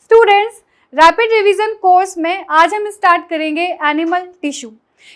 Students, rapid revision course में आज हम स्टार्ट करेंगे एनिमल टिश्यू।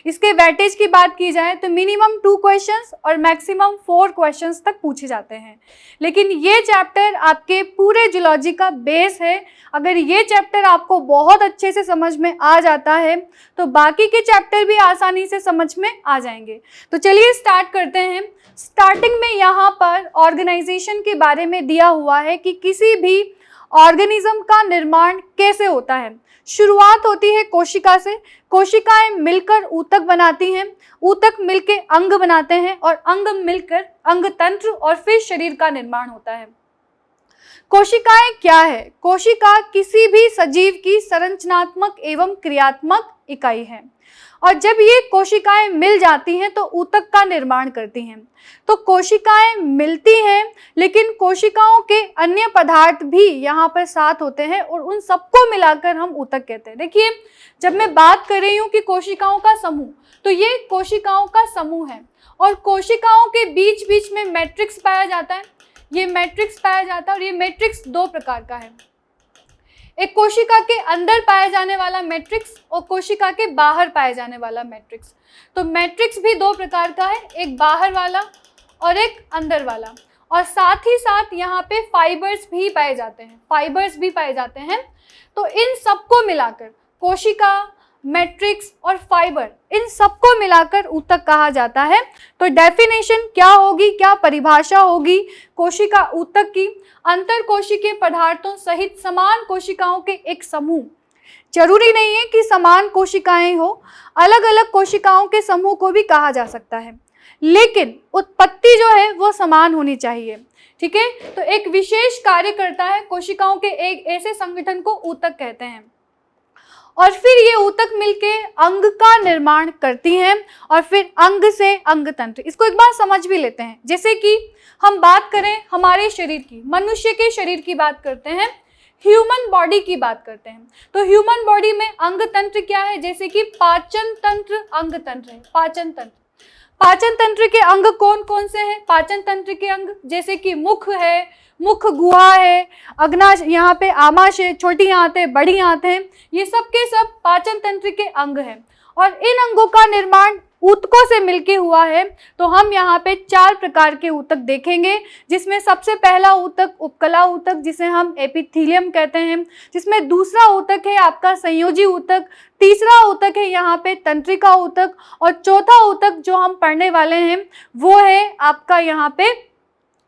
इसके वेटेज की बात की जाए तो मिनिमम 2 क्वेश्चंस और मैक्सिमम 4 क्वेश्चंस तक पूछे जाते हैं। लेकिन ये चैप्टर आपके पूरे जूलॉजी का बेस है। अगर ये चैप्टर आपको बहुत अच्छे से समझ में आ जाता है तो बाकी के चैप्टर भी आसानी से समझ में आ जाएंगे। तो चलिए स्टार्ट करते हैं। स्टार्टिंग में यहाँ पर ऑर्गेनाइजेशन के बारे में दिया हुआ है कि किसी भी ऑर्गेनिज्म का निर्माण कैसे होता है। शुरुआत होती है कोशिका से, कोशिकाएं मिलकर ऊतक बनाती हैं, ऊतक मिलकर अंग बनाते हैं और अंग मिलकर अंग तंत्र और फिर शरीर का निर्माण होता है। कोशिकाएं क्या है? कोशिका किसी भी सजीव की संरचनात्मक एवं क्रियात्मक इकाई है और जब ये कोशिकाएं मिल जाती हैं तो ऊतक का निर्माण करती हैं। तो कोशिकाएं मिलती हैं लेकिन कोशिकाओं के अन्य पदार्थ भी यहाँ पर साथ होते हैं और उन सबको मिलाकर हम ऊतक कहते हैं। देखिए, जब मैं बात कर रही हूँ कि कोशिकाओं का समूह, तो ये कोशिकाओं का समूह है और कोशिकाओं के बीच बीच में मैट्रिक्स पाया जाता है। ये मैट्रिक्स पाया जाता है और ये मैट्रिक्स 2 प्रकार का है। एक कोशिका के अंदर पाया जाने वाला मैट्रिक्स और कोशिका के बाहर पाया जाने वाला मैट्रिक्स। तो मैट्रिक्स भी 2 प्रकार का है, एक बाहर वाला और एक अंदर वाला। और साथ ही साथ यहाँ पे फाइबर्स भी पाए जाते हैं, फाइबर्स भी पाए जाते हैं। तो इन सबको मिलाकर कोशिका, मैट्रिक्स और फाइबर, इन सबको मिलाकर ऊतक कहा जाता है। तो डेफिनेशन क्या होगी, क्या परिभाषा होगी कोशिका ऊतक की? अंतर कोशिकीय पदार्थों सहित समान कोशिकाओं के एक समूह। जरूरी नहीं है कि समान कोशिकाएं हो, अलग अलग कोशिकाओं के समूह को भी कहा जा सकता है, लेकिन उत्पत्ति जो है वो समान होनी चाहिए। ठीक है, तो एक विशेष कार्य करता है कोशिकाओं के एक ऐसे संगठन को ऊतक कहते हैं और फिर ये ऊतक मिलके अंग का निर्माण करती हैं और फिर अंग से अंग तंत्र। इसको एक बार समझ भी लेते हैं। जैसे कि हम बात करें हमारे शरीर की, मनुष्य के शरीर की बात करते हैं, ह्यूमन बॉडी की बात करते हैं। तो ह्यूमन बॉडी में अंग तंत्र क्या है? जैसे कि पाचन तंत्र अंग तंत्र है। पाचन तंत्र, पाचन तंत्र के अंग कौन कौन से हैं? पाचन तंत्र के अंग जैसे कि मुख है, मुख गुहा है, अग्नाशय, यहाँ पे आमाशय, छोटी आंतें, बड़ी आंतें, ये सब के सब पाचन तंत्र के अंग हैं और इन अंगों का निर्माण ऊतकों से मिलके हुआ है। तो हम यहाँ पे 4 प्रकार के ऊतक देखेंगे, जिसमें सबसे पहला ऊतक उपकला ऊतक, जिसे हम एपिथेलियम कहते हैं, जिसमें दूसरा ऊतक है आपका संयोजी ऊतक, तीसरा ऊतक है यहाँ पे तंत्रिका ऊतक और चौथा ऊतक जो हम पढ़ने वाले हैं वो है आपका यहाँ पे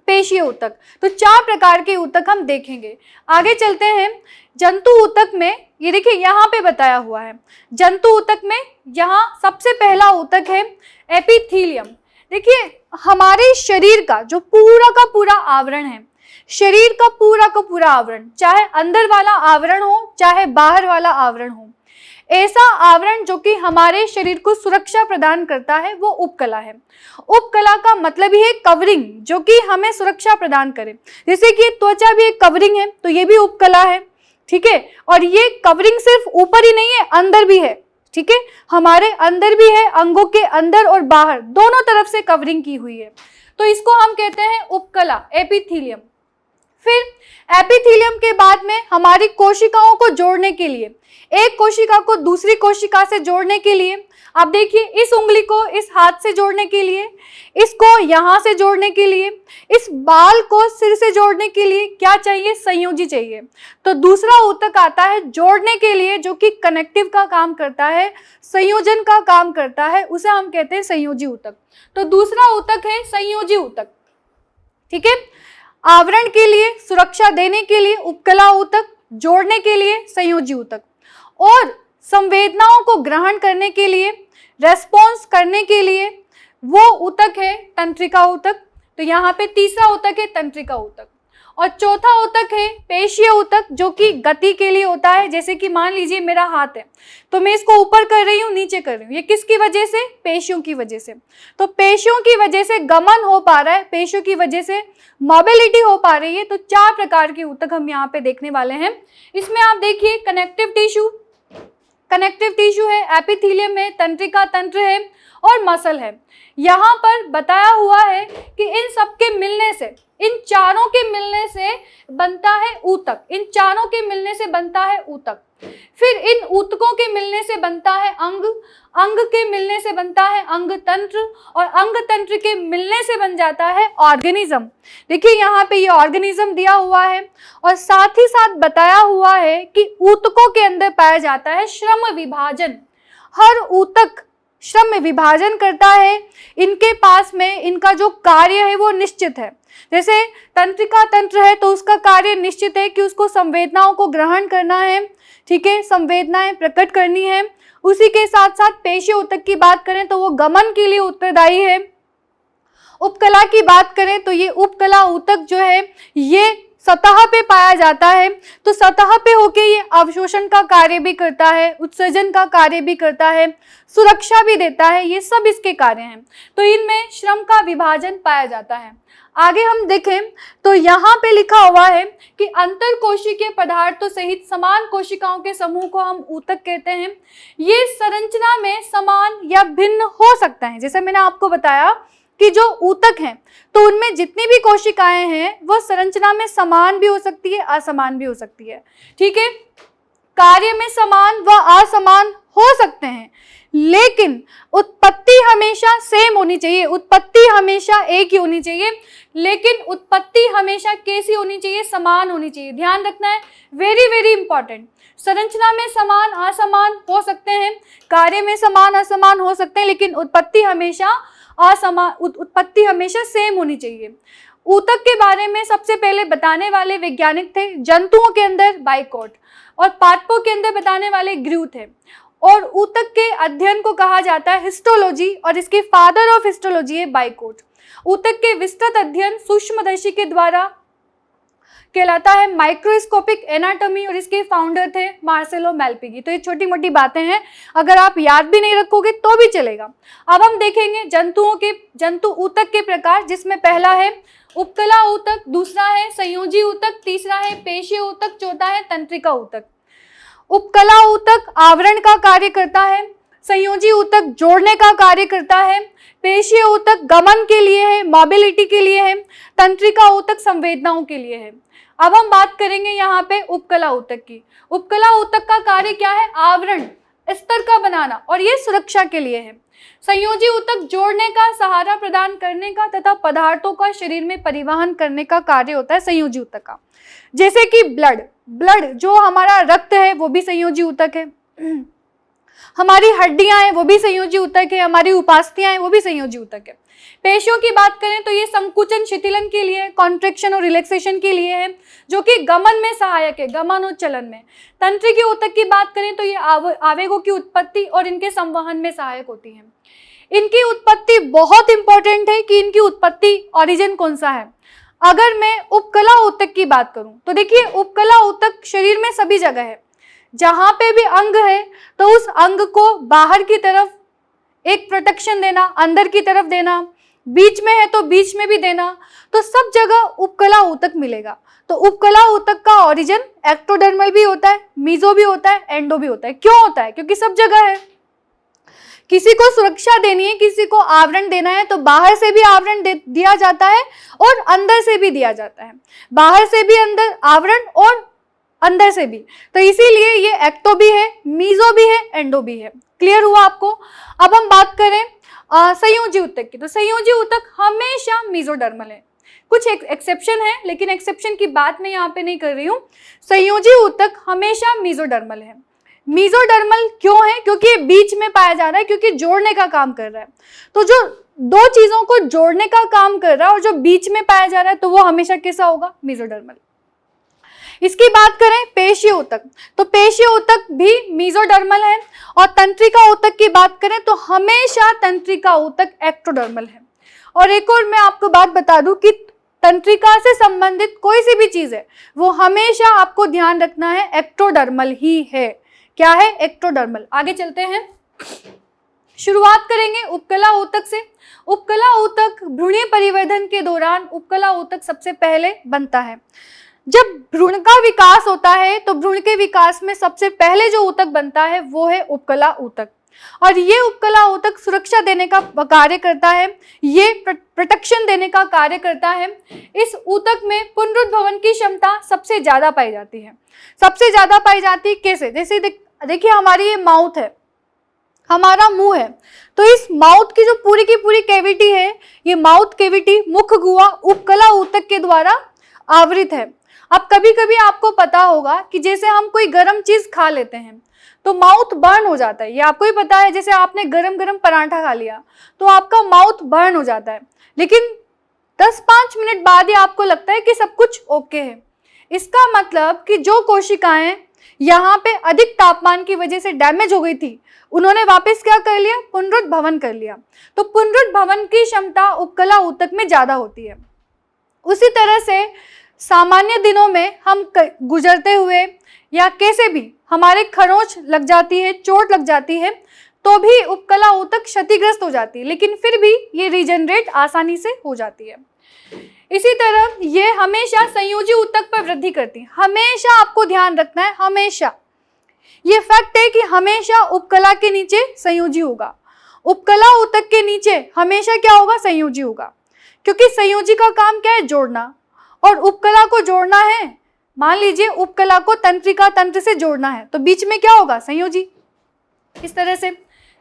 पेशीय ऊतक। तो 4 प्रकार के ऊतक हम देखेंगे। आगे चलते हैं। जंतु ऊतक में ये देखिए यहाँ पे बताया हुआ है, जंतु ऊतक में यहाँ सबसे पहला ऊतक है एपिथेलियम। देखिए, हमारे शरीर का जो पूरा का पूरा आवरण है, शरीर का पूरा आवरण, चाहे अंदर वाला आवरण हो चाहे बाहर वाला आवरण हो, ऐसा आवरण जो कि हमारे शरीर को सुरक्षा प्रदान करता है वो उपकला है। उपकला का मतलब ही है कवरिंग, जो कि हमें सुरक्षा प्रदान करे। जैसे कि त्वचा भी एक कवरिंग है तो ये भी उपकला है। ठीक है, और ये कवरिंग सिर्फ ऊपर ही नहीं है, अंदर भी है। ठीक है, हमारे अंदर भी है, अंगों के अंदर और बाहर दोनों तरफ से कवरिंग की हुई है। तो इसको हम कहते हैं उपकला, एपिथेलियम। फिर एपिथेलियम के बाद में हमारी कोशिकाओं को जोड़ने के लिए, एक कोशिका को दूसरी कोशिका से जोड़ने के लिए, आप देखिए इस उंगली को इस हाथ से जोड़ने के लिए, इसको यहाँ से जोड़ने के लिए, इस बाल को सिर से जोड़ने के लिए क्या चाहिए? संयोजी चाहिए। तो दूसरा ऊतक आता है जोड़ने के लिए, जो कि कनेक्टिव का काम करता है, संयोजन का काम करता है, उसे हम कहते हैं संयोजी ऊतक। तो दूसरा ऊतक है संयोजी ऊतक। ठीक है, आवरण के लिए, सुरक्षा देने के लिए उपकला ऊतक, जोड़ने के लिए संयोजी ऊतक, और संवेदनाओं को ग्रहण करने के लिए, रेस्पॉन्स करने के लिए वो ऊतक है तंत्रिका ऊतक। तो यहाँ पे तीसरा ऊतक है तंत्रिका ऊतक और चौथा ऊतक है पेशीय ऊतक, जो कि गति के लिए होता है। जैसे कि मान लीजिए मेरा हाथ है तो मैं इसको ऊपर कर रही हूँ, नीचे कर रही हूँ, ये किसकी वजह से? पेशियों की वजह से। तो पेशियों की वजह से गमन हो पा रहा है, पेशियों की वजह से मोबिलिटी हो पा रही है। तो 4 प्रकार के ऊतक हम यहाँ पे देखने वाले हैं। इसमें आप देखिए कनेक्टिव टिश्यू, कनेक्टिव टिश्यू है, एपिथेलियम है, तंत्रिका तंत्र है और मसल है। यहाँ पर बताया हुआ है कि इन सबके मिलने से, इन चारों के मिलने से बनता है ऊतक, इन चारों के मिलने से बनता है ऊतक। फिर इन ऊतकों के मिलने से बनता है अंग, अंग के मिलने से बनता है अंग तंत्र और अंग तंत्र के मिलने से बन जाता है ऑर्गेनिज्म। देखिए यहाँ पे ये ऑर्गेनिज्म दिया हुआ है और साथ ही साथ बताया हुआ है कि ऊतकों के अंदर पाया जाता है श्रम विभाजन। हर ऊतक श्रम में विभाजन करता है। इनके पास में इनका जो कार्य है वो निश्चित है। जैसे तंत्रिका तंत्र है तो उसका कार्य निश्चित है कि उसको संवेदनाओं को ग्रहण करना है, ठीक है, संवेदनाएं प्रकट करनी है। उसी के साथ साथ पेशी ऊतक की बात करें तो वो गमन के लिए उत्तरदायी है। उपकला की बात करें तो ये उपकला ऊतक जो है ये सतह पे पाया जाता है, तो सतह पे होके ये अवशोषण का कार्य भी करता है, उत्सर्जन का कार्य भी करता है, सुरक्षा भी देता है, ये सब इसके कार्य हैं। तो इनमें श्रम का विभाजन पाया जाता है। आगे हम देखें तो यहाँ पे लिखा हुआ है कि अंतर कोशिकीय पदार्थों सहित समान कोशिकाओं के समूह को हम ऊतक कहते हैं। ये संरचना में समान या भिन्न हो सकता है। जैसे मैंने आपको बताया कि जो ऊतक हैं तो उनमें जितनी भी कोशिकाएं हैं वो संरचना में समान भी हो सकती है, असमान भी हो सकती है, ठीक है। कार्य में समान व असमान हो सकते हैं, लेकिन उत्पत्ति हमेशा सेम होनी चाहिए, उत्पत्ति हमेशा एक ही होनी चाहिए, लेकिन उत्पत्ति हमेशा कैसी होनी चाहिए, समान होनी चाहिए। ध्यान रखना है, वेरी वेरी इंपॉर्टेंट। संरचना में समान असमान हो सकते हैं, कार्य में समान असमान हो सकते हैं, लेकिन उत्पत्ति हमेशा असमान, उत्पत्ति हमेशा सेम होनी चाहिए। ऊतक के बारे में सबसे पहले बताने वाले वैज्ञानिक थे जंतुओं के अंदर बाइकॉट और पादपों के अंदर बताने वाले ग्रू थे। और ऊतक के अध्ययन को कहा जाता है हिस्टोलॉजी और इसके फादर ऑफ हिस्टोलॉजी है बाइकॉट। ऊतक के विस्तृत अध्ययन सूक्ष्मदर्शी के द्वारा कहलाता है माइक्रोस्कोपिक एनाटॉमी और इसके फाउंडर थे मार्सेलो मेलपिगी। तो ये छोटी मोटी बातें हैं, अगर आप याद भी नहीं रखोगे तो भी चलेगा। अब हम देखेंगे जंतु ऊतक के प्रकार, जिसमें पहला है उपकला ऊतक, दूसरा है संयोजी ऊतक, तीसरा है पेशीय ऊतक, चौथा है तंत्रिका ऊतक। उपकला ऊतक आवरण का कार्य करता है, संयोजी ऊतक जोड़ने का कार्य करता है, पेशीय ऊतक गमन के लिए है, मोबिलिटी के लिए है, तंत्रिका ऊतक संवेदनाओं के लिए है। अब हम बात करेंगे यहाँ पे उपकला ऊतक की। उपकला ऊतक का कार्य क्या है, आवरण, स्तर का बनाना, और ये सुरक्षा के लिए है। संयोजी ऊतक जोड़ने का, सहारा प्रदान करने का तथा पदार्थों का शरीर में परिवहन करने का कार्य होता है संयोजी ऊतक का। जैसे कि ब्लड जो हमारा रक्त है वो भी संयोजी ऊतक है, हमारी हड्डियां हैं वो भी संयोजी ऊतक है, हमारी उपास्थियां हैं वो भी संयोजी ऊतक है। पेशियों की बात करें तो ये संकुचन शिथिलन के लिए, कॉन्ट्रैक्शन और रिलैक्सेशन के लिए है, जो कि गमन में सहायक है, गमन और चलन में। तंत्रिका ऊतक की बात करें तो ये आवेगों की उत्पत्ति और इनके संवहन में सहायक होती है। इनकी उत्पत्ति बहुत इंपॉर्टेंट है कि इनकी उत्पत्ति ओरिजिन कौन सा है। अगर मैं उपकला ऊतक की बात करूं तो देखिए उपकला ऊतक शरीर में सभी जगह है, जहां पे भी अंग है तो उस अंग को बाहर की तरफ एक प्रोटेक्शन देना, अंदर की तरफ देना, बीच में है तो बीच में भी देना, तो सब जगह उपकला ऊतक मिलेगा। तो उपकला ऊतक का ओरिजिन एक्टोडर्मल भी होता है, मीजो भी होता है, एंडो भी होता है। क्यों होता है? क्योंकि सब जगह है। किसी को सुरक्षा देनी है, किसी को आवरण देना है तो बाहर से भी आवरण दिया जाता है और अंदर से भी दिया जाता है, बाहर से भी अंदर आवरण और अंदर से भी। तो इसीलिए ये एक्टो भी है, मीजो भी है, एंडो भी है। क्लियर हुआ आपको? अब हम बात करें संयोजी ऊतक की, तो संयोजी ऊतक हमेशा मीजोडर्मल है। कुछ एक्सेप्शन है, लेकिन एक्सेप्शन की बात मैं यहाँ पे नहीं कर रही हूँ। संयोजी ऊतक हमेशा मीजोडर्मल है। मीजोडर्मल क्यों है? क्योंकि ये बीच में पाया जा रहा है, क्योंकि जोड़ने का काम कर रहा है। तो जो दो चीजों को जोड़ने का काम कर रहा है और जो बीच में पाया जा रहा है तो वो हमेशा कैसा होगा? मीजोडर्मल। इसकी बात करें पेशीय ऊतक, तो पेशीय ऊतक भी मीजोडर्मल है। और तंत्रिका ऊतक की बात करें तो हमेशा तंत्रिका ऊतक एक्टोडर्मल है। और एक और मैं आपको बात बता दूं कि तंत्रिका से संबंधित कोई सी भी चीज है वो हमेशा आपको ध्यान रखना है एक्टोडर्मल ही है। क्या है? एक्टोडर्मल। आगे चलते हैं, शुरुआत करेंगे उपकला ऊतक से। उपकला ऊतक भ्रूणीय परिवर्धन के दौरान उपकला ऊतक सबसे पहले बनता है। जब भ्रूण का विकास होता है तो भ्रूण के विकास में सबसे पहले जो ऊतक बनता है वो है उपकला ऊतक, और ये उपकला ऊतक सुरक्षा देने का कार्य करता है, ये प्रोटेक्शन देने का कार्य करता है। इस ऊतक में पुनरुद्भवन की क्षमता सबसे ज्यादा पाई जाती है। सबसे ज्यादा पाई जाती है कैसे? जैसे देखिए हमारी ये माउथ है, हमारा मुंह है, तो इस माउथ की जो पूरी की पूरी कैविटी है, ये माउथ कैविटी मुख गुहा उपकला ऊतक के द्वारा आवृत है। अब कभी कभी आपको पता होगा कि जैसे हम कोई गर्म चीज खा लेते हैं तो माउथ बर्न हो जाता है, ये आपको ही पता है। जैसे आपने गरम गरम पराठा खा लिया तो आपका माउथ बर्न हो जाता है, लेकिन 10-5 मिनट बाद ही आपको लगता है कि सब कुछ ओके है। इसका मतलब कि जो कोशिकाएं यहाँ पे अधिक तापमान की वजह से डैमेज हो गई थी, उन्होंने वापस क्या कर लिया? पुनरुद्भवन कर लिया। तो पुनरुद्भवन की क्षमता उपकला ऊतक में ज्यादा होती है। उसी तरह से सामान्य दिनों में हम गुजरते हुए या कैसे भी हमारे खरोंच लग जाती है, चोट लग जाती है, तो भी उपकला ऊतक क्षतिग्रस्त हो जाती है, लेकिन फिर भी ये रीजनरेट आसानी से हो जाती है। इसी तरह ये हमेशा संयोजी ऊतक पर वृद्धि करती है। हमेशा आपको ध्यान रखना है, हमेशा ये फैक्ट है कि हमेशा उपकला के नीचे संयोजी होगा, उपकला ऊतक के नीचे हमेशा क्या होगा? संयोजी होगा, क्योंकि संयोजी का काम क्या है? जोड़ना, और उपकला को जोड़ना है। मान लीजिए उपकला को तंत्रिका तंत्र से जोड़ना है, तो बीच में क्या होगा? संयोजी। इस तरह से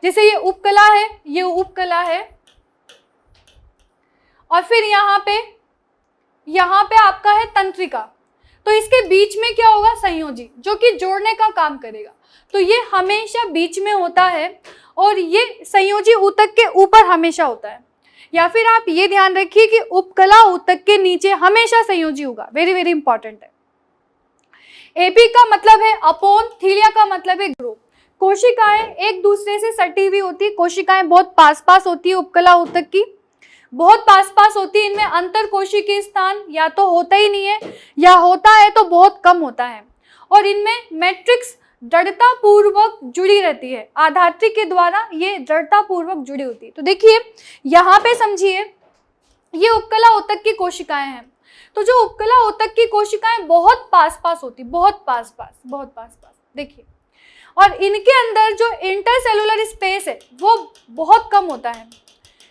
जैसे ये उपकला है, ये उपकला है, और फिर यहाँ पे आपका है तंत्रिका, तो इसके बीच में क्या होगा? संयोजी, जो कि जोड़ने का काम करेगा। तो ये हमेशा बीच में होता है, और ये संयोजी ऊतक के ऊपर हमेशा होता है। या फिर आप ये ध्यान रखिए कि उपकला ऊतक के नीचे हमेशा संयोजी होगा। वेरी वेरी इंपॉर्टेंट है। एपी का मतलब है अपोन, थीलिया का मतलब है ग्रो। कोशिकाएं एक दूसरे से सटी हुई होती है, कोशिकाएं बहुत पास पास होती है, उपकला ऊतक की बहुत पास पास होती है। इनमें अंतर कोशिकीय स्थान या तो होता ही नहीं है, या होता है तो बहुत कम होता है, और इनमें मैट्रिक्स दृढ़ता पूर्वक जुड़ी रहती है। आधात्री के द्वारा ये दृढ़ता पूर्वक जुड़ी होती है। तो देखिए यहाँ पे समझिए, ये उपकला ऊतक की कोशिकाएं हैं। तो जो उपकला ऊतक की कोशिकाएं बहुत पास पास होती, बहुत पास पास देखिए, और इनके अंदर जो इंटरसेलुलर स्पेस है वो बहुत कम होता है,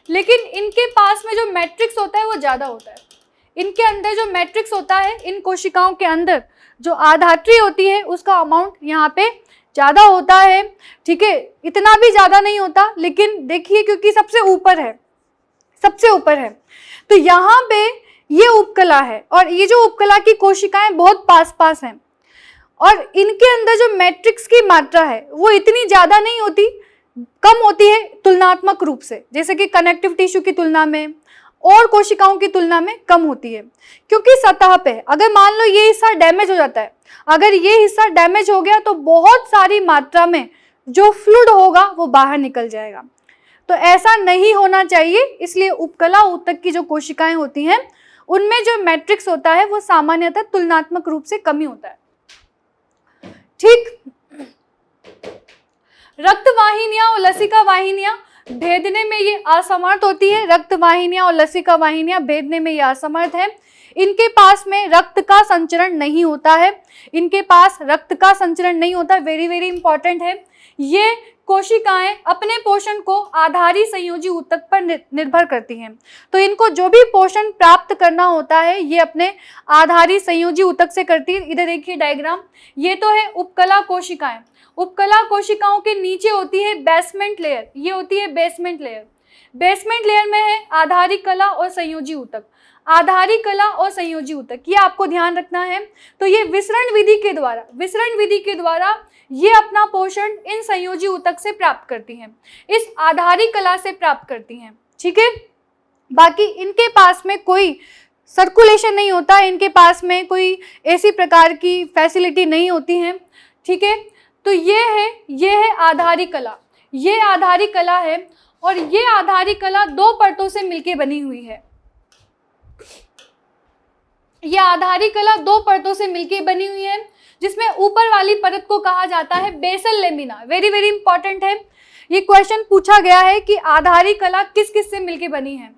लेकिन इनके पास में जो मैट्रिक्स होता है वो ज्यादा होता है। इनके अंदर जो मैट्रिक्स होता है, इन कोशिकाओं के अंदर जो आधात्री होती है उसका अमाउंट यहाँ पे ज्यादा होता है। ठीक है, इतना भी ज्यादा नहीं होता, लेकिन देखिए क्योंकि सबसे ऊपर है, तो यहाँ पे ये उपकला है, और ये जो उपकला की कोशिकाएं बहुत पास पास हैं, और इनके अंदर जो मैट्रिक्स की मात्रा है वो इतनी ज्यादा नहीं होती, कम होती है तुलनात्मक रूप से, जैसे कि कनेक्टिव टिश्यू की तुलना में और कोशिकाओं की तुलना में कम होती है। क्योंकि सतह पे अगर मान लो ये हिस्सा डैमेज हो जाता है, अगर ये हिस्सा डैमेज हो गया तो बहुत सारी मात्रा में जो फ्लूइड होगा वो बाहर निकल जाएगा। तो ऐसा नहीं होना चाहिए, इसलिए उपकला ऊतक की जो कोशिकाएं होती हैं उनमें जो मैट्रिक्स होता है वो सामान्यतः तुलनात्मक रूप से कम ही होता है। ठीक, रक्त वाहिनियां और लसिका वाहिनियां भेदने में ये असमर्थ होती है। रक्त वाहिनियां और लसिका वाहिनियां भेदने में ये असमर्थ है। इनके पास में रक्त का संचरण नहीं होता है, इनके पास रक्त का संचरण नहीं होता। वेरी वेरी इंपॉर्टेंट है। ये कोशिकाएं अपने पोषण को आधारी संयोजी ऊतक पर निर्भर करती हैं। तो इनको जो भी पोषण प्राप्त करना होता है ये अपने आधारी संयोजी ऊतक से करती है। इधर देखिए डायग्राम, ये तो है उपकला कोशिकाएं। उपकला कोशिकाओं के नीचे होती है बेसमेंट लेयर, ये होती है बेसमेंट लेयर। बेसमेंट लेयर में है आधारी कला और संयोजी ऊतक। आधारी कला और संयोजी ऊतक ये आपको ध्यान रखना है। तो ये विसरण विधि के द्वारा ये अपना पोषण इन संयोजी ऊतक से प्राप्त करती हैं, इस आधारी कला से प्राप्त करती हैं। ठीक है, बाकी इनके पास में कोई सर्कुलेशन नहीं होता, इनके पास में कोई ऐसी प्रकार की फैसिलिटी नहीं होती है। ठीक है, तो ये है आधारी कला, ये आधारी कला है, और ये आधारी कला दो परतों से मिलकर बनी हुई है। ये आधारी कला दो परतों से मिलकर बनी हुई है, जिसमें ऊपर वाली परत को कहा जाता है basal lamina. Very very important है, ये क्वेश्चन पूछा गया है कि आधारी कला किस किस से मिलकर बनी है।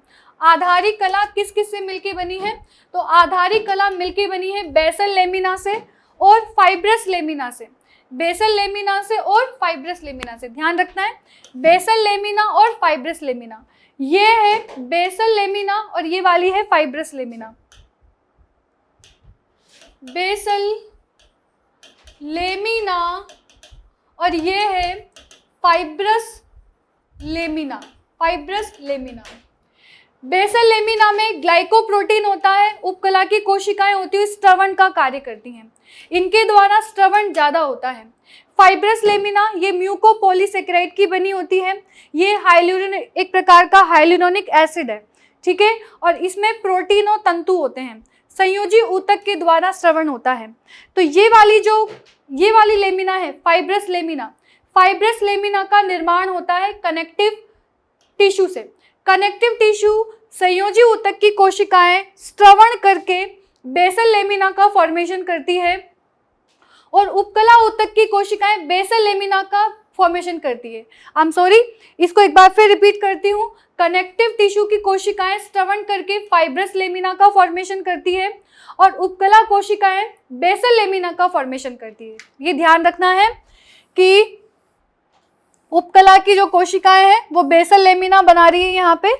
आधारिक कला किस किस से मिलके बनी है? तो आधारिक कला मिलके बनी है बेसल लेमिना से और फाइब्रस लेमिना से। बेसल लेमिना से और फाइब्रस लेमिना से, ध्यान रखना है, बेसल लेमिना और फाइब्रस लेमिना। ये है बेसल लेमिना और ये वाली है फाइब्रस लेमिना। बेसल लेमिना और ये है fibrous lamina. Fibrous lamina, basal lamina में ग्लाइकोप्रोटीन होता है, उपकला की कोशिकाएं होती है, स्त्रवण का कार्य करती हैं, इनके द्वारा स्त्रवण ज़्यादा होता है। फाइब्रस लेमिना ये म्यूकोपॉलीसेकेराइड की बनी होती है, ये एक प्रकार का हाइलुरोनिक एसिड है, ठीक है, और इसमें प्रोटीन और तंतु होते हैं, संयोजी ऊतक के द्वारा स्त्रवण होता है। तो ये वाली लेमिना है फाइब्रस लेमिना। फाइब्रस लेमिना का निर्माण होता है कनेक्टिव टिश्यू से। कनेक्टिव टिश्यू संयोजी ऊतक की कोशिकाएं स्त्रवण करके बेसल लेमिना का फॉर्मेशन करती है और उपकला ऊतक की कोशिकाएं बेसल लेमिना का फॉर्मेशन करती है। आई एम सॉरी, इसको एक बार फिर रिपीट करती हूँ। कनेक्टिव टिश्यू की कोशिकाएं स्त्रवण करके फाइब्रस लेमिना का फॉर्मेशन करती है और उपकला कोशिकाएं बेसल लेमिना का फॉर्मेशन करती है। ये ध्यान रखना है कि उपकला की जो कोशिकाएं हैं वो बेसल लेमिना बना रही है यहाँ पे,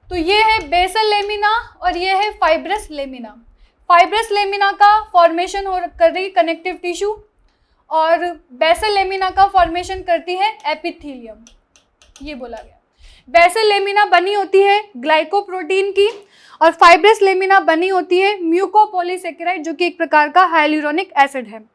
तो ये है बेसल लेमिना और ये है फाइब्रस लेमिना। फाइब्रस लेमिना का फॉर्मेशन कर रही है कनेक्टिव टिश्यू और बेसल लेमिना का फॉर्मेशन करती है एपिथेलियम, ये बोला गया। बेसल लेमिना बनी होती है ग्लाइकोप्रोटीन की और फाइब्रस लेमिना बनी होती है म्यूकोपॉलीसेकेराइड जो कि एक प्रकार का हाइलुरोनिक एसिड है।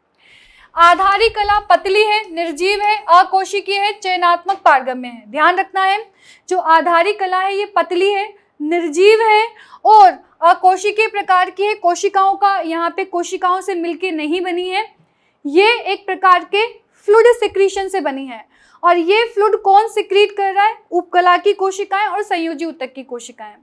आधारिक कला पतली है, निर्जीव है, अकोशिकीय है, चयनात्मक पारगम्य है। ध्यान रखना है, जो आधारिक कला है ये पतली है, निर्जीव है और अकोशिकीय प्रकार की है। कोशिकाओं का यहाँ पे कोशिकाओं से मिलके नहीं बनी है, ये एक प्रकार के फ्लूइड सिक्रीशन से बनी है और ये फ्लूइड कौन सिक्रीट कर रहा है? उपकला की कोशिकाएं और संयोजी ऊतक की कोशिकाएं।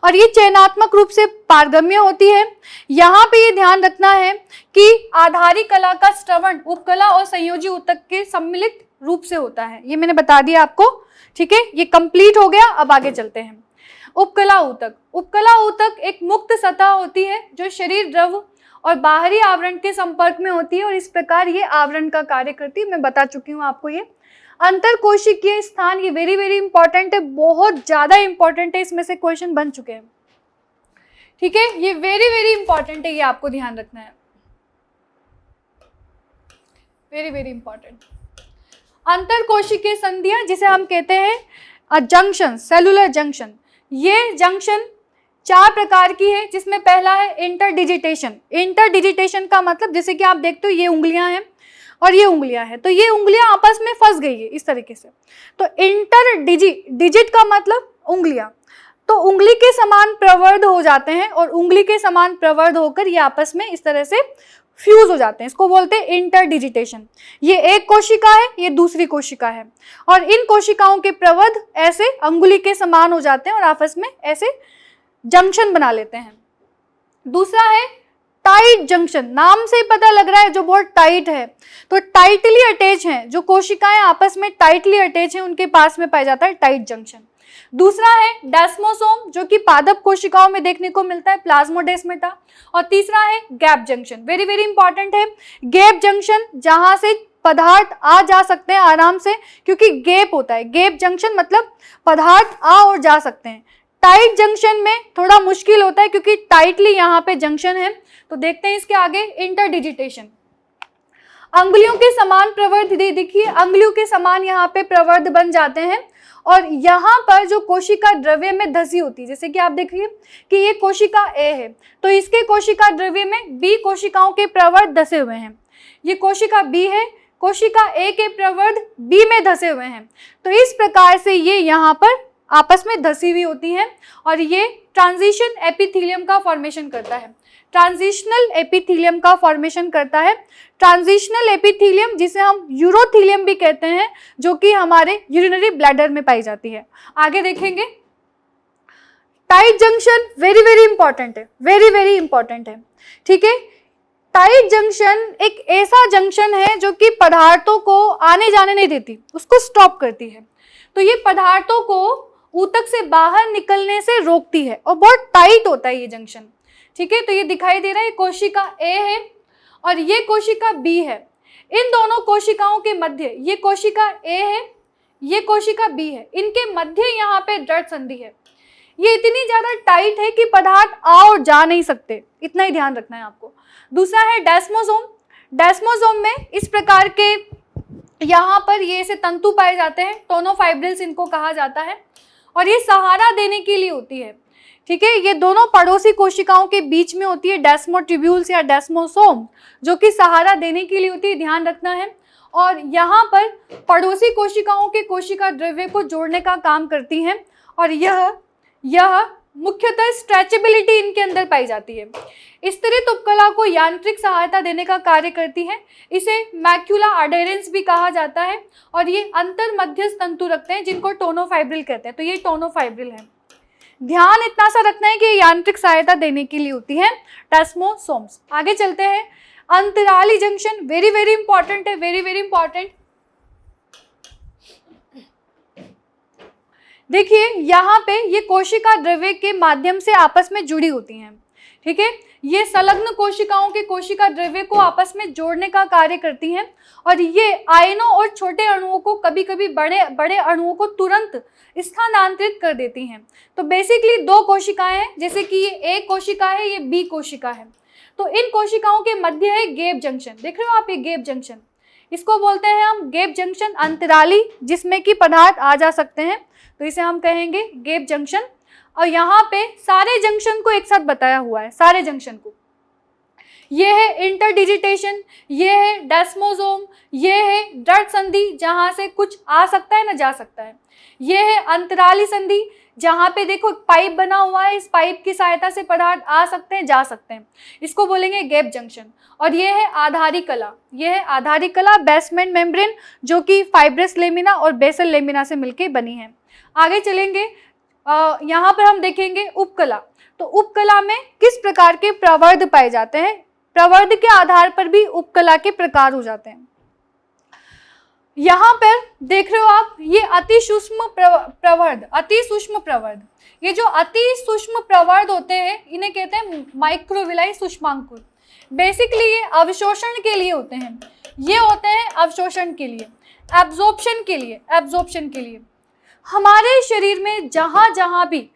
और ये चयनात्मक रूप से पारगम्य होती है। यहाँ पे ये ध्यान रखना है कि आधारिक कला का स्त्रवण उपकला और संयोजी ऊतक के सम्मिलित रूप से होता है, ये मैंने बता दिया आपको, ठीक है। ये कंप्लीट हो गया, अब आगे चलते हैं। उपकला ऊतक। उपकला ऊतक एक मुक्त सतह होती है जो शरीर द्रव और बाहरी आवरण के संपर्क में होती है और इस प्रकार ये आवरण का कार्य करती है। मैं बता चुकी हूँ आपको ये। अंतरकोशिकीय स्थान, ये वेरी वेरी इंपॉर्टेंट है, बहुत ज्यादा इंपॉर्टेंट है, इसमें से क्वेश्चन बन चुके हैं, ठीक है। ये वेरी वेरी इंपॉर्टेंट है, ये आपको ध्यान रखना है, वेरी वेरी इंपॉर्टेंट। अंतरकोशिकीय संधियां जिसे हम कहते हैं जंक्शन, सेलुलर जंक्शन। ये जंक्शन 4 प्रकार की है, जिसमें पहला है इंटरडिजिटेशन। इंटरडिजिटेशन का मतलब जैसे कि आप देखते हो ये उंगलियां हैं और ये उंगलियां हैं, तो ये उंगलियां आपस में फंस गई है इस तरीके से। तो डिजिट का मतलब उंगलियां, तो उंगली के समान प्रवर्ध हो जाते हैं और उंगली के समान प्रवर्ध होकर ये आपस में इस तरह से फ्यूज हो जाते हैं, इसको बोलते हैं इंटरडिजिटेशन। ये एक कोशिका है, ये दूसरी कोशिका है और इन कोशिकाओं के प्रवर्ध ऐसे अंगुली के समान हो जाते हैं और आपस में ऐसे जंक्शन बना लेते हैं। दूसरा है टाइट जंक्शन, नाम से ही पता लग रहा है जो बहुत टाइट है, तो टाइटली अटैच हैं, जो कोशिकाएं आपस में टाइटली अटैच हैं उनके पास में पाया जाता है टाइट जंक्शन। दूसरा है डेस्मोसोम जो कि पादप कोशिकाओं में देखने को मिलता है, प्लाज्मोडेस्माटा। और तीसरा है gap junction, very very important है। गैप जंक्शन जहां से पदार्थ आ जा सकते हैं आराम से, क्योंकि गैप होता है, गैप जंक्शन मतलब पदार्थ आ और जा सकते हैं। टाइट जंक्शन में थोड़ा मुश्किल होता है क्योंकि टाइटली यहाँ पे जंक्शन है। तो देखते हैं इसके आगे इंटरडिजिटेशन। अंगुलियों के समान प्रवर्ध, देखिए अंगुलियों के समान यहाँ पे प्रवर्ध बन जाते हैं और यहाँ पर जो कोशिका द्रव्य में धसी होती है, जैसे कि आप देखिए कि ये कोशिका ए है, तो इसके कोशिका द्रव्य में बी कोशिकाओं के प्रवर्ध धसे हुए हैं। ये कोशिका बी है, कोशिका ए के प्रवर्ध बी में धसे हुए हैं, तो इस प्रकार से ये यहाँ पर आपस में धसी हुई होती हैं और ये ट्रांजिशन एपिथेलियम का फॉर्मेशन करता है। ट्रांजिशनल एपिथेलियम का फॉर्मेशन करता है। ट्रांजिशनल एपिथेलियम जिसे हम यूरोथेलियम भी कहते हैं, जो कि हमारे यूरिनरी ब्लैडर में पाई जाती है। आगे देखेंगे tight junction very very important है, वेरी वेरी इंपॉर्टेंट है, ठीक है। टाइट जंक्शन एक ऐसा जंक्शन है जो कि पदार्थों को आने जाने नहीं देती, उसको स्टॉप करती है। तो ये पदार्थों को ऊतक से बाहर निकलने से रोकती है और बहुत टाइट होता है ये जंक्शन, ठीक है। तो ये दिखाई दे रहा है, कोशिका ए है और ये कोशिका बी है। इन दोनों कोशिकाओं के मध्य, ये कोशिका ए है, ये कोशिका बी है, इनके मध्य यहाँ पे जड़ संधि है। ये इतनी ज्यादा टाइट है कि पदार्थ आ और जा नहीं सकते, इतना ही ध्यान रखना है आपको। दूसरा है डेस्मोसोम। डेस्मोसोम में इस प्रकार के यहाँ पर ये ऐसे तंतु पाए जाते हैं, टोनोफाइब्रिल्स इनको कहा जाता है, और ये सहारा देने के लिए होती है, ठीक है। ये दोनों पड़ोसी कोशिकाओं के बीच में होती है, डेस्मोट्यूब्यूल्स या डेस्मोसोम, जो कि सहारा देने के लिए होती है, ध्यान रखना है। और यहाँ पर पड़ोसी कोशिकाओं के कोशिका द्रव्य को जोड़ने का काम करती हैं, और यह मुख्यतः स्ट्रेचेबिलिटी इनके अंदर पाई जाती है। स्तरित उपकला को यांत्रिक सहायता देने का कार्य करती है। इसे मैक्यूला अडेरेंस भी कहा जाता है, और ये अंतर मध्यस्थ तंतु रखते हैं जिनको टोनोफाइब्रिल कहते हैं। तो ये टोनोफाइब्रिल है। ध्यान इतना सा रखना है कि ये यांत्रिक सहायता देने के लिए होती है, डेस्मोसोम्स। आगे चलते हैं, अंतराली जंक्शन वेरी वेरी इंपॉर्टेंट है, वेरी वेरी इंपॉर्टेंट। देखिए यहाँ पे ये कोशिका द्रव्य के माध्यम से आपस में जुड़ी होती हैं, ठीक है। ये संलग्न कोशिकाओं के कोशिका द्रव्य को आपस में जोड़ने का कार्य करती हैं, और ये आयनों और छोटे अणुओं को, कभी कभी बड़े बड़े अणुओं को तुरंत स्थानांतरित कर देती हैं। तो बेसिकली दो कोशिकाएं हैं, जैसे कि ये ए कोशिका है, ये बी कोशिका है। तो इन कोशिकाओं के मध्य है गैप जंक्शन, देख रहे हो आप, ये गैप जंक्शन, इसको बोलते हैं हम गैप जंक्शन अंतराली, जिसमें कि पदार्थ आ जा सकते हैं, तो इसे हम कहेंगे गैप जंक्शन। और यहाँ पे सारे जंक्शन को एक साथ बताया हुआ है, सारे जंक्शन को। ये है इंटरडिजिटेशन, ये है डेस्मोसोम, ये है जड़ संधि जहाँ से कुछ आ सकता है ना जा सकता है, ये है अंतराली संधि जहाँ पे देखो पाइप बना हुआ है, इस पाइप की सहायता से पदार्थ आ सकते हैं जा सकते हैं, इसको बोलेंगे गैप जंक्शन। और ये है आधारी कला, ये है आधारी कला, बेसमेंट मेम्ब्रेन, जो कि फाइब्रस लेमिना और बेसल लेमिना से मिलके बनी है। आगे चलेंगे, यहाँ पर हम देखेंगे उपकला। तो उपकला में किस प्रकार के प्रवर्ध पाए जाते हैं, प्रवर्ध के आधार पर भी उपकला के प्रकार हो जाते हैं। यहाँ पर देख रहे हो आप, ये अति सूक्ष्म प्रवर्ध, अति सूक्ष्म प्रवर्ध, ये जो अति सूक्ष्म प्रवर्ध होते हैं इन्हें कहते हैं माइक्रोविलाई सूक्ष्मांकुर। बेसिकली ये अवशोषण के लिए होते हैं, ये होते हैं अवशोषण के लिए, एब्जॉर्प्शन के लिए, एब्जॉर्प्शन के लिए। हमारे शरीर में जहाँ जहाँ भी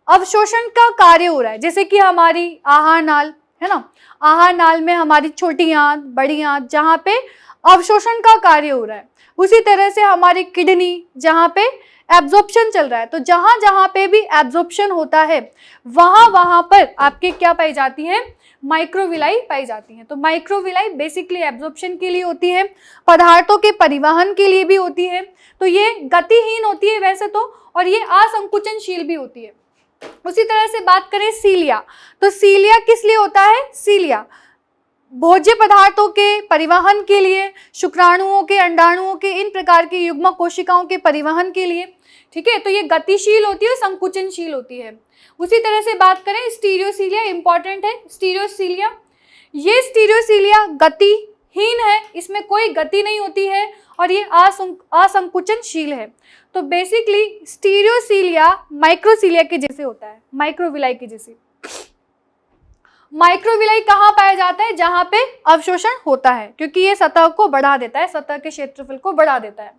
अवशोषण का कार्य हो रहा है, जैसे कि हमारी आहार नाल है ना, आहार नाल में हमारी छोटी आंत, बड़ी आंत, जहाँ पे अवशोषण का कार्य हो रहा है, उसी तरह से हमारी किडनी जहाँ पे एब्जॉर्प्शन चल रहा है, तो जहाँ जहाँ पे भी एब्जॉर्प्शन होता है वहाँ वहाँ पर आपके क्या पाई जाती है, माइक्रोविलाई पाई जाती हैं। तो माइक्रोविलाई बेसिकली एब्जॉर्प्शन के लिए होती है, पदार्थों के परिवहन के लिए भी होती है। तो ये गतिहीन होती है वैसे तो, और ये असंकुचनशील भी होती है। उसी तरह से बात करें सीलिया, तो सीलिया किस लिए होता है, सीलिया भोज्य पदार्थों के परिवहन के लिए, शुक्राणुओं के, अंडाणुओं के, इन प्रकार की युग्मक कोशिकाओं के परिवहन के लिए, ठीक है। तो ये गतिशील होती है, संकुचनशील होती है। उसी तरह से बात करें स्टीरियोसीलिया, इंपॉर्टेंट है स्टीरियोसीलिया। ये स्टीरियोसीलिया गतिहीन है, इसमें कोई गति नहीं होती है, और ये असंकुचनशील है। तो बेसिकली स्टीरियोसीलिया माइक्रोसीलिया के जैसे होता है, माइक्रोविलाई के जैसे। माइक्रोविलाई कहाँ पाया जाता है, जहाँ पे अवशोषण होता है, क्योंकि ये सतह को बढ़ा देता है, सतह के क्षेत्रफल को बढ़ा देता है।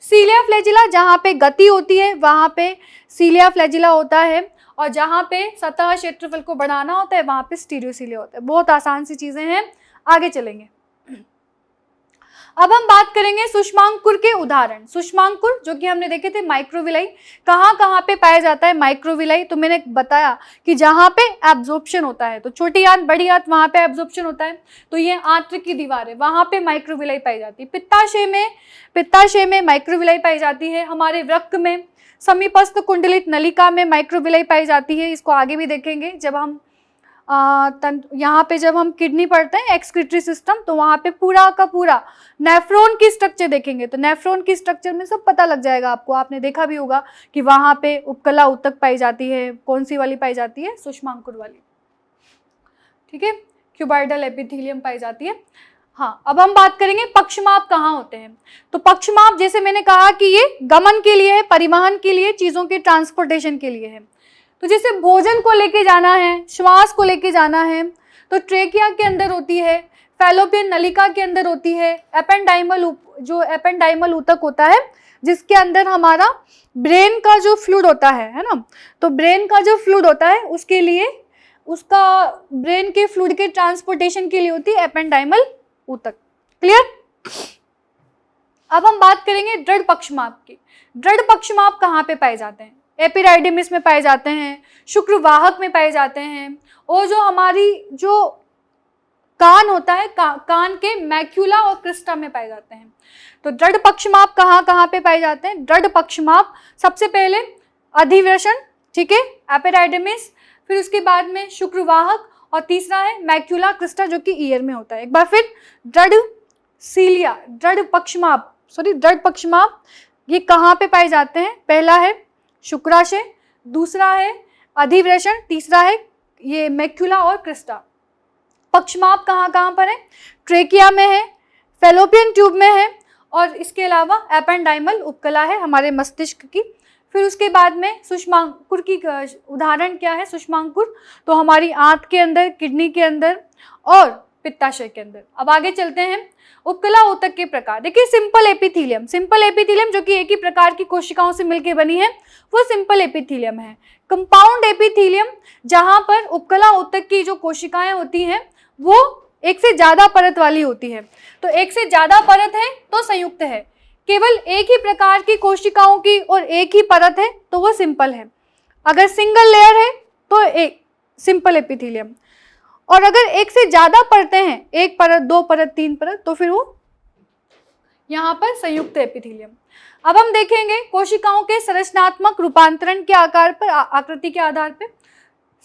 सीलिया फ्लैजिला, जहाँ पे गति होती है वहाँ पे सीलिया फ्लैजिला होता है, और जहाँ पे सतह क्षेत्रफल को बढ़ाना होता है वहाँ पे स्टीरियोसीलिया होता है। बहुत आसान सी चीजें हैं, आगे चलेंगे। अब हम बात करेंगे सूक्ष्मांकुर के उदाहरण। सूक्ष्मांकुर जो कि हमने देखे थे माइक्रोविलाई, कहाँ कहाँ पे पाया जाता है माइक्रोविलाई, तो मैंने बताया कि जहाँ पे एब्जॉर्प्शन होता है, तो छोटी आंत, बड़ी आंत, वहाँ पे एब्जॉर्प्शन होता है, तो ये आंत्र की दीवार है, वहाँ पे माइक्रोविलाई पाई जाती है। पित्ताशय में माइक्रोविलाई पाई जाती है। हमारे वृक्क में, समीपस्थ कुंडलित नलिका में माइक्रोविलाई पाई जाती है। इसको आगे भी देखेंगे जब हम यहाँ पे जब हम किडनी पढ़ते हैं एक्सक्रीटरी सिस्टम, तो वहाँ पे पूरा का पूरा नेफ्रॉन की स्ट्रक्चर देखेंगे तो नेफ्रॉन की स्ट्रक्चर में सब पता लग जाएगा आपको। आपने देखा भी होगा कि वहाँ पे उपकला ऊतक पाई जाती है, कौन सी वाली पाई जाती है, सूक्ष्मांकुर वाली, ठीक है, क्यूबाइडल एपिथेलियम पाई जाती है। हाँ, अब हम बात करेंगे पक्षमाप कहाँ होते हैं। तो पक्षमाप जैसे मैंने कहा कि ये गमन के लिए है, परिवहन के लिए, चीज़ों के ट्रांसपोर्टेशन के लिए है। तो जैसे भोजन को लेके जाना है, श्वास को लेके जाना है, तो ट्रेकिया के अंदर होती है, फैलोपियन नलिका के अंदर होती है, एपेंडाइमल ऊतक होता है जिसके अंदर हमारा ब्रेन का जो फ्लूइड होता है ना, तो ब्रेन का जो फ्लूइड होता है उसके लिए, उसका ब्रेन के फ्लूइड के ट्रांसपोर्टेशन के लिए होती है एपेंडाइमल ऊतक। क्लियर? अब हम बात करेंगे दृढ़ पक्षमाप की। दृढ़ पक्षमाप कहाँ पे पाए जाते हैं? एपिडाइडिमिस में पाए जाते हैं, शुक्रवाहक में पाए जाते हैं, और जो हमारी जो कान होता है, कान के मैक्यूला और क्रिस्टा में पाए जाते हैं। तो दृढ़ पक्षमाप कहाँ कहाँ पे पाए जाते हैं? दृढ़ पक्षमाप सबसे पहले अधिवृषण, ठीक है, एपिडाइडिमिस, फिर उसके बाद में शुक्रवाहक, और तीसरा है मैक्यूला क्रिस्टा जो कि ईयर में होता है। एक बार फिर, दृढ़ पक्षमाप ये कहाँ पे पाए जाते हैं? पहला है शुक्राशय, दूसरा है अधिवृषण, तीसरा है ये मैक्यूला और क्रिस्टा। पक्षमाप कहाँ कहाँ पर है? ट्रेकिया में है, फैलोपियन ट्यूब में है, और इसके अलावा एपेंडाइमल उपकला है हमारे मस्तिष्क की। फिर उसके बाद में सूक्ष्मांकुर की उदाहरण क्या है? सूक्ष्मांकुर तो हमारी आंत के अंदर, किडनी के अंदर और पित्ताशय के अंदर। अब आगे चलते हैं, उपकला ऊतक के प्रकार। देखिए, सिंपल एपिथेलियम जो कि एक ही प्रकार की कोशिकाओं से मिलकर बनी है, वो सिंपल एपिथेलियम है। कंपाउंड एपिथेलियम, जहां पर उपकला ऊतक की जो कोशिकाएं होती हैं वो एक से ज्यादा परत वाली होती है। तो एक से ज्यादा परत है तो संयुक्त है, केवल एक ही प्रकार की कोशिकाओं की और एक ही परत है तो वो सिंपल है। अगर सिंगल लेयर है तो एक सिंपल एपिथेलियम, और अगर एक से ज्यादा परतें हैं, एक परत, दो परत, तीन परत, तो फिर वो यहाँ पर संयुक्त एपिथेलियम। अब हम देखेंगे कोशिकाओं के संरचनात्मक रूपांतरण के आकार पर, आकृति के आधार पर।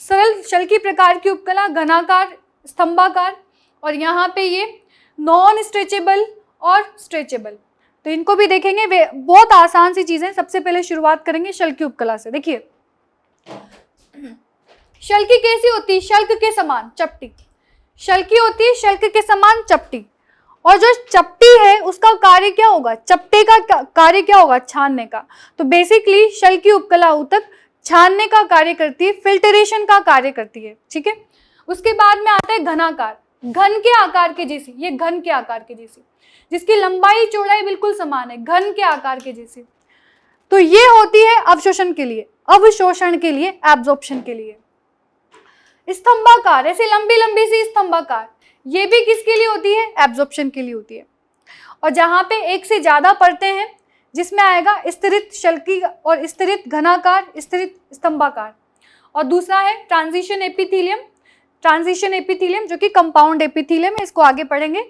सरल शल्की प्रकार की उपकला, घनाकार, स्तंभाकार, और यहाँ पे ये नॉन स्ट्रेचेबल और स्ट्रेचेबल, तो इनको भी देखेंगे। वे बहुत आसान सी चीजें। सबसे पहले शुरुआत करेंगे शल्की उपकला से। देखिए, शल्की कैसी होती है? शल्क के समान चपटी। शल्की होती है शल्क के समान चपटी, और जो चपटी है उसका कार्य क्या होगा? चपटे का कार्य क्या होगा? छानने का। तो बेसिकली शल्की उपकला ऊतक छानने का कार्य करती है, फिल्टरेशन का कार्य करती है, ठीक है। उसके बाद में आता है घनाकार, घन के आकार के जैसी, ये घन के आकार के जैसी, जिसकी लंबाई चौड़ाई बिल्कुल समान है, घन के आकार के जैसी। तो ये होती है अवशोषण के लिए, एब्जॉर्प्शन के लिए। स्तंभाकार, ऐसे लंबी लंबी सी स्तंभाकार, ये भी किसके लिए होती है? एब्जॉर्प्शन के लिए होती है। और जहां पे एक से ज्यादा परतें हैं, जिसमें आएगा स्तरित शल्की और स्तरित घनाकार, स्तरित स्तंभाकार। और दूसरा है ट्रांजिशन एपिथेलियम जो कि कंपाउंड एपिथेलियम है, इसको आगे पढ़ेंगे।